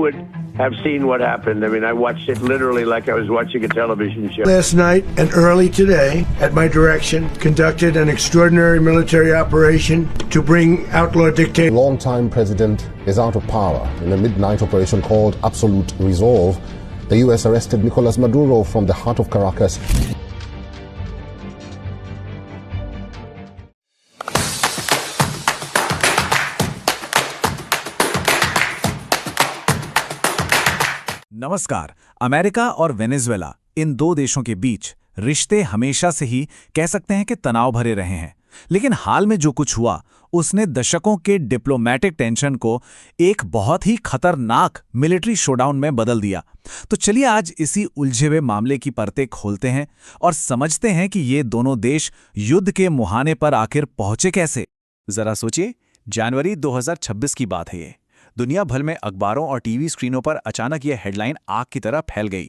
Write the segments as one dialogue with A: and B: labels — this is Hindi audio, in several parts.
A: would have seen what happened. I mean, I watched it literally like I was watching a television show.
B: Last night and early today, at my direction, conducted an extraordinary military operation to bring outlaw dictators.
C: Longtime president is out of power in a midnight operation called Absolute Resolve. The U.S. arrested Nicolas Maduro from the heart of Caracas.
D: नमस्कार। अमेरिका और वेनेजुएला, इन दो देशों के बीच रिश्ते हमेशा से ही कह सकते हैं कि तनाव भरे रहे हैं। लेकिन हाल में जो कुछ हुआ उसने दशकों के डिप्लोमेटिक टेंशन को एक बहुत ही खतरनाक मिलिट्री शोडाउन में बदल दिया। तो चलिए आज इसी उलझे हुए मामले की परतें खोलते हैं और समझते हैं कि ये दोनों देश युद्ध के मुहाने पर आखिर पहुंचे कैसे। जरा सोचिए, जनवरी 2026 की बात है ये। दुनिया भर में अखबारों और टीवी स्क्रीनों पर अचानक यह हेडलाइन आग की तरह फैल गई।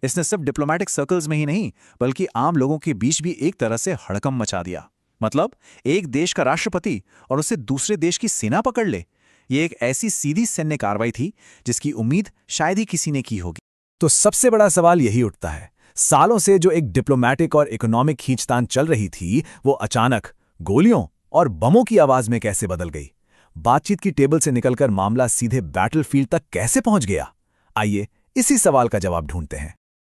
D: इसने सिर्फ डिप्लोमेटिक सर्कल्स में ही नहीं बल्कि आम लोगों के बीच भी एक तरह से हड़कंप मचा दिया। मतलब एक देश का राष्ट्रपति और उसे दूसरे देश की सेना पकड़ ले। ये एक ऐसी सीधी सैन्य कार्रवाई थी जिसकी उम्मीद शायद ही किसी ने की होगी। तो सबसे बड़ा सवाल यही उठता है, सालों से जो एक डिप्लोमेटिक और इकोनॉमिक खींचतान चल रही थी वो अचानक गोलियों और बमों की आवाज में कैसे बदल गई? बातचीत की टेबल से निकलकर मामला सीधे बैटलफील्ड तक कैसे पहुंच गया? आइए इसी सवाल का जवाब ढूंढते हैं।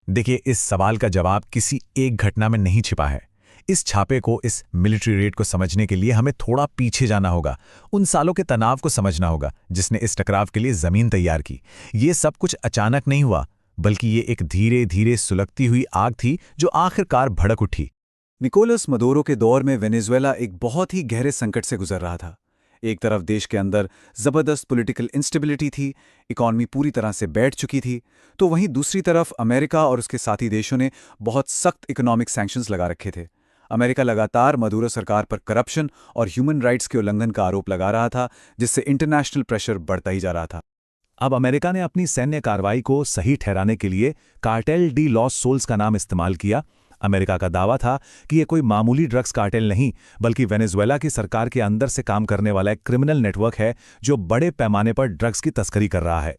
D: देखिए, इस सवाल का जवाब किसी एक घटना में नहीं छिपा है। इस छापे को, इस मिलिट्री रेड को समझने के लिए हमें थोड़ा पीछे जाना होगा, उन सालों के तनाव को समझना होगा जिसने इस टकराव के लिए जमीन तैयार की। ये सब कुछ अचानक नहीं हुआ, बल्कि ये एक धीरे धीरे सुलगती हुई आग थी जो आखिरकार भड़क उठी। निकोलस मदुरो के दौर में वेनेजुएला एक बहुत ही गहरे संकट से गुजर रहा था। एक तरफ देश के अंदर जबरदस्त पॉलिटिकल इंस्टेबिलिटी थी, इकॉनमी पूरी तरह से बैठ चुकी थी, तो वहीं दूसरी तरफ अमेरिका और उसके साथी देशों ने बहुत सख्त इकोनॉमिक सैंक्शंस लगा रखे थे। अमेरिका लगातार मदुरो सरकार पर करप्शन और ह्यूमन राइट्स के उल्लंघन का आरोप लगा रहा था, जिससे इंटरनेशनल प्रेशर बढ़ता ही जा रहा था। अब अमेरिका ने अपनी सैन्य कार्रवाई को सही ठहराने के लिए कार्टेल डी लॉस सोल्स का नाम इस्तेमाल किया। अमेरिका का दावा था कि यह कोई मामूली ड्रग्स कार्टेल नहीं बल्कि वेनेजुएला की सरकार के अंदर से काम करने वाला एक क्रिमिनल नेटवर्क है जो बड़े पैमाने पर ड्रग्स की तस्करी कर रहा है।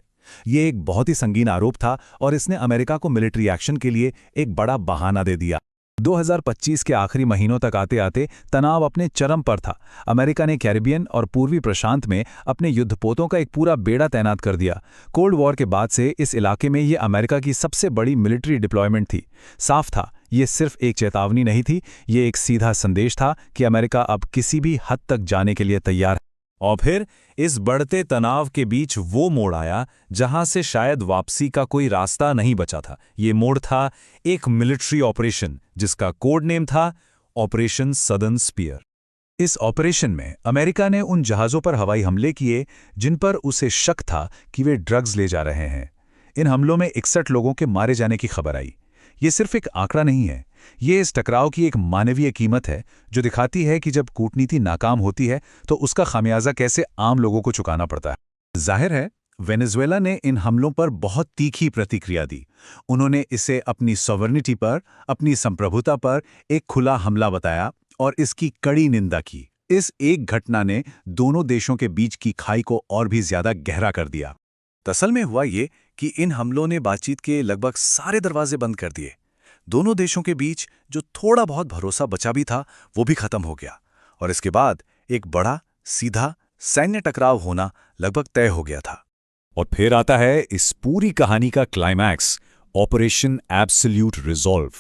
D: यह एक बहुत ही संगीन आरोप था और इसने अमेरिका को मिलिट्री एक्शन के लिए एक बड़ा बहाना दे दिया। 2025 के आखिरी महीनों तक आते आते तनाव अपने चरम पर था। अमेरिका ने कैरिबियन और पूर्वी प्रशांत में अपने युद्धपोतों का एक पूरा बेड़ा तैनात कर दिया। कोल्ड वॉर के बाद से इस इलाके में ये अमेरिका की सबसे बड़ी मिलिट्री डिप्लॉयमेंट थी। साफ था, ये सिर्फ एक चेतावनी नहीं थी, ये एक सीधा संदेश था कि अमेरिका अब किसी भी हद तक जाने के लिए तैयार है। और फिर इस बढ़ते तनाव के बीच वो मोड़ आया जहां से शायद वापसी का कोई रास्ता नहीं बचा था। ये मोड़ था एक मिलिट्री ऑपरेशन जिसका कोड नेम था ऑपरेशन सदर्न स्पीयर। इस ऑपरेशन में अमेरिका ने उन जहाज़ों पर हवाई हमले किए जिन पर उसे शक था कि वे ड्रग्स ले जा रहे हैं। इन हमलों में 61 लोगों के मारे जाने की खबर आई। ये सिर्फ एक आंकड़ा नहीं है, ये इस टकराव की एक मानवीय कीमत है जो दिखाती है कि जब कूटनीति नाकाम होती है तो उसका खामियाजा कैसे आम लोगों को चुकाना पड़ता है। जाहिर है, वेनेजुएला ने इन हमलों पर बहुत तीखी प्रतिक्रिया दी। उन्होंने इसे अपनी सॉवरेनिटी पर, अपनी संप्रभुता पर एक खुला हमला बताया और इसकी कड़ी निंदा की। इस एक घटना ने दोनों देशों के बीच की खाई को और भी ज्यादा गहरा कर दिया। असल में हुआ ये कि इन हमलों ने बातचीत के लगभग सारे दरवाजे बंद कर दिए। दोनों देशों के बीच जो थोड़ा बहुत भरोसा बचा भी था वो भी खत्म हो गया और इसके बाद एक बड़ा सीधा सैन्य टकराव होना लगभग तय हो गया था। और फिर आता है इस पूरी कहानी का क्लाइमैक्स, ऑपरेशन एब्सोल्यूट रिजॉल्व।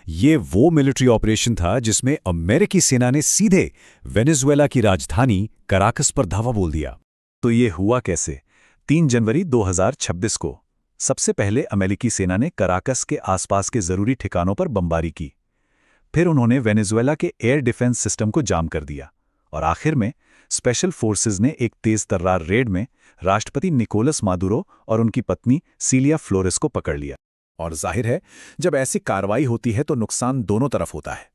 D: ये वो मिलिट्री ऑपरेशन था जिसमें अमेरिकी सेना ने सीधे वेनेजुएला की राजधानी कराकस पर धावा बोल दिया। तो ये हुआ कैसे? 3 जनवरी 2026 को सबसे पहले अमेरिकी सेना ने कराकस के आसपास के जरूरी ठिकानों पर बमबारी की। फिर उन्होंने वेनेजुएला के एयर डिफेंस सिस्टम को जाम कर दिया और आखिर में स्पेशल फोर्सेस ने एक तेज तर्रार रेड में राष्ट्रपति निकोलस मादुरो और उनकी पत्नी सिलिया फ्लोरेस को पकड़ लिया। और जाहिर है, जब ऐसी कार्रवाई होती है तो नुकसान दोनों तरफ होता है।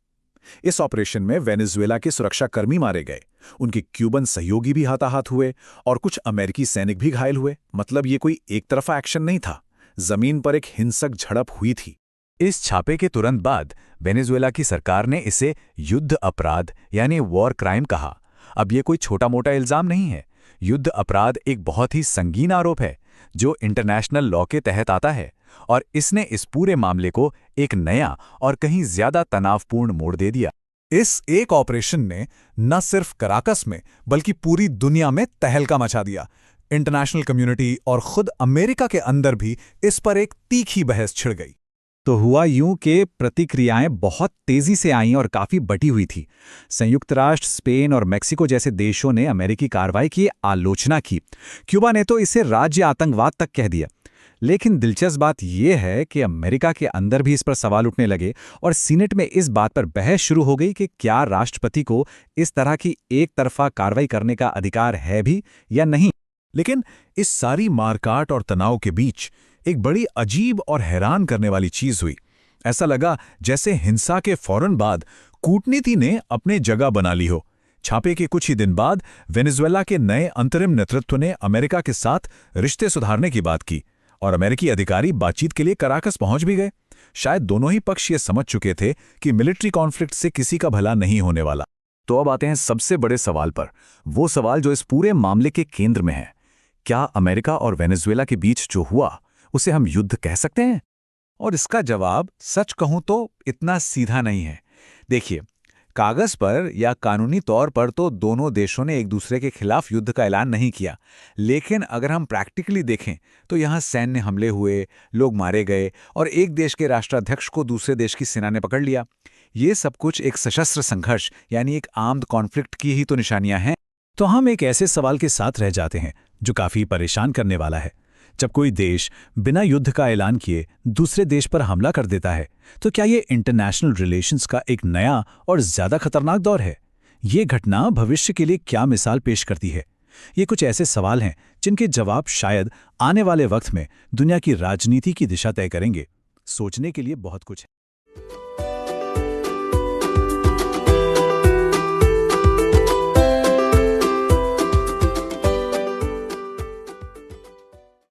D: इस ऑपरेशन में वेनेजुएला के सुरक्षाकर्मी मारे गए, उनके क्यूबन सहयोगी भी हाथाहाथ हुए और कुछ अमेरिकी सैनिक भी घायल हुए। मतलब ये कोई एक तरफा एक्शन नहीं था, जमीन पर एक हिंसक झड़प हुई थी। इस छापे के तुरंत बाद वेनेजुएला की सरकार ने इसे युद्ध अपराध यानी वॉर क्राइम कहा। अब ये कोई छोटा मोटा इल्जाम नहीं है, युद्ध अपराध एक बहुत ही संगीन आरोप है जो इंटरनेशनल लॉ के तहत आता है, और इसने इस पूरे मामले को एक नया और कहीं ज्यादा तनावपूर्ण मोड़ दे दिया। इस एक ऑपरेशन ने न सिर्फ कराकस में बल्कि पूरी दुनिया में तहलका मचा दिया। इंटरनेशनल कम्युनिटी और खुद अमेरिका के अंदर भी इस पर एक तीखी बहस छिड़ गई। तो हुआ यूं कि प्रतिक्रियाएं बहुत तेजी से आईं और काफी बटी हुई थी। संयुक्त राष्ट्र, स्पेन और मेक्सिको जैसे देशों ने अमेरिकी कार्रवाई की आलोचना की। क्यूबा ने तो इसे राज्य आतंकवाद तक कह दिया। लेकिन दिलचस्प बात यह है कि अमेरिका के अंदर भी इस पर सवाल उठने लगे और सीनेट में इस बात पर बहस शुरू हो गई कि क्या राष्ट्रपति को इस तरह की एक तरफा कार्रवाई करने का अधिकार है भी या नहीं। लेकिन इस सारी मारकाट और तनाव के बीच एक बड़ी अजीब और हैरान करने वाली चीज हुई। ऐसा लगा जैसे हिंसा के फौरन बाद कूटनीति ने अपने जगह बना ली हो। छापे के कुछ ही दिन बाद वेनेजुएला के नए अंतरिम नेतृत्व ने अमेरिका के साथ रिश्ते सुधारने की बात की और अमेरिकी अधिकारी बातचीत के लिए कराकस पहुंच भी गए। शायद दोनों ही पक्ष ये समझ चुके थे कि मिलिट्री कॉन्फ्लिक्ट से किसी का भला नहीं होने वाला। तो अब आते हैं सबसे बड़े सवाल पर, वो सवाल जो इस पूरे मामले के केंद्र में है। क्या अमेरिका और वेनेजुएला के बीच जो हुआ उसे हम युद्ध कह सकते हैं? और इसका जवाब सच कहूं तो इतना सीधा नहीं है। देखिए, कागज पर या कानूनी तौर पर तो दोनों देशों ने एक दूसरे के खिलाफ युद्ध का ऐलान नहीं किया, लेकिन अगर हम प्रैक्टिकली देखें तो यहाँ सैन्य हमले हुए, लोग मारे गए और एक देश के राष्ट्राध्यक्ष को दूसरे देश की सेना ने पकड़ लिया। ये सब कुछ एक सशस्त्र संघर्ष यानी एक आर्म्ड कॉन्फ्लिक्ट की ही तो निशानियां हैं। तो हम एक ऐसे सवाल के साथ रह जाते हैं जो काफी परेशान करने वाला है। जब कोई देश बिना युद्ध का ऐलान किए दूसरे देश पर हमला कर देता है, तो क्या ये इंटरनेशनल रिलेशंस का एक नया और ज्यादा खतरनाक दौर है? ये घटना भविष्य के लिए क्या मिसाल पेश करती है? ये कुछ ऐसे सवाल हैं जिनके जवाब शायद आने वाले वक्त में दुनिया की राजनीति की दिशा तय करेंगे। सोचने के लिए बहुत कुछ है।